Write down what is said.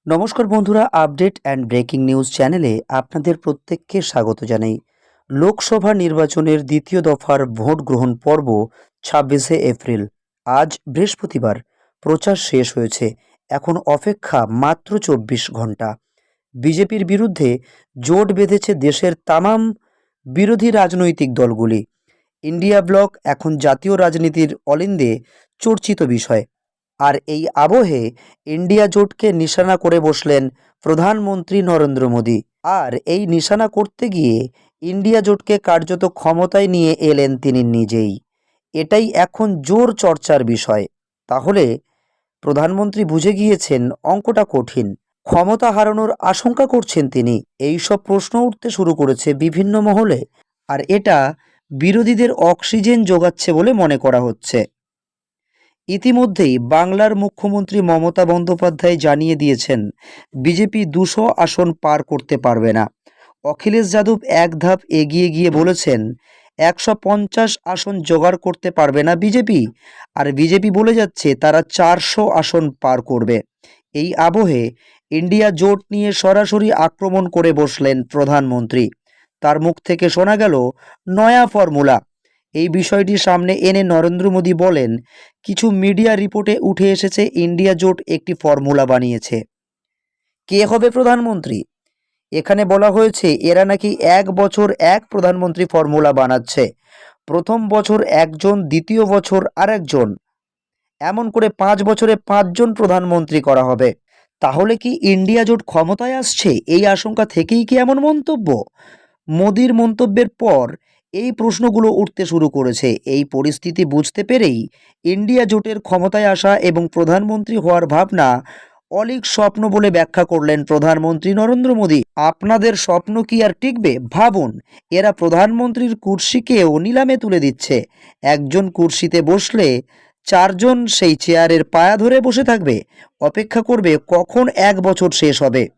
নমস্কার বন্ধুরা, update and breaking news চ্যানেলে আপনাদের প্রত্যেককে স্বাগত জানাই। লোকসভা নির্বাচনের দ্বিতীয় দফার ভোট গ্রহণ পর্ব 26শে এপ্রিল, আজ বৃহস্পতিবার প্রচার শেষ হয়েছে। এখন অপেক্ষা মাত্র 24 ঘন্টা। বিজেপির বিরুদ্ধে জোট বেঁধেছে দেশের তামাম বিরোধী রাজনৈতিক দলগুলি। ইন্ডিয়া ব্লক এখন জাতীয় রাজনীতির অলিন্দে চর্চিত বিষয়। আর এই আবহে ইন্ডিয়া জোটকে নিশানা করে বসলেন প্রধানমন্ত্রী নরেন্দ্র মোদী। আর এই নিশানা করতে গিয়ে ইন্ডিয়া জোটকে কার্যত ক্ষমতায় নিয়ে এলেন তিনি নিজেই। এটাই এখন জোর চর্চার বিষয়। তাহলে প্রধানমন্ত্রী বুঝে গিয়েছেন অঙ্কটা কঠিন, ক্ষমতা হারানোর আশঙ্কা করছেন তিনি। এই সব প্রশ্ন উঠতে শুরু করেছে বিভিন্ন মহলে। আর এটা বিরোধীদের অক্সিজেন যোগাচ্ছে বলে মনে করা হচ্ছে। ইতিমধ্যেই বাংলার মুখ্যমন্ত্রী মমতা বন্দ্যোপাধ্যায় জানিয়ে দিয়েছেন বিজেপি 200 আসন পার করতে পারবে না। অখিলেশ যাদব এক ধাপ এগিয়ে গিয়ে বলেছেন 150 আসন জোগাড় করতে পারবে না বিজেপি। আর বিজেপি বলে যাচ্ছে তারা 400 আসন পার করবে। এই আবহে ইন্ডিয়া জোট নিয়ে সরাসরি আক্রমণ করে বসলেন প্রধানমন্ত্রী। তার মুখ থেকে শোনা গেল নয়া ফর্মুলা। এই বিষয়টি সামনে এনে নরেন্দ্র মোদী বলেন, কিছু মিডিয়া রিপোর্টে উঠে এসেছে ইন্ডিয়া জোট একটি ফর্মুলা বানিয়েছে। কে হবে প্রধানমন্ত্রী? এখানে বলা হয়েছে এরা নাকি 1 বছর এক প্রধানমন্ত্রী ফর্মুলা বানাচ্ছে। প্রথম বছর একজন, দ্বিতীয় বছর আরেকজন, এমন করে 5 বছরে 5 জন প্রধানমন্ত্রী করা হবে। তাহলে কি ইন্ডিয়া জোট ক্ষমতায় আসছে? এই আশঙ্কা থেকেই কি এমন মন্তব্য? মোদির মন্তব্যের পর এই প্রশ্নগুলো উঠতে শুরু করেছে। এই পরিস্থিতি বুঝতে পেরেই ইন্ডিয়া জোটের ক্ষমতায় আসা এবং প্রধানমন্ত্রী হওয়ার ভাবনা অলীক স্বপ্ন বলে ব্যাখ্যা করলেন প্রধানমন্ত্রী নরেন্দ্র মোদী। আপনাদের স্বপ্ন কি আর টিকবে? ভাবুন, এরা প্রধানমন্ত্রীর কুর্সিকেও নিলামে তুলে দিচ্ছে। একজন কুর্সিতে বসলে 4 জন সেই চেয়ারের পায়া ধরে বসে থাকবে, অপেক্ষা করবে কখন 1 বছর শেষ হবে।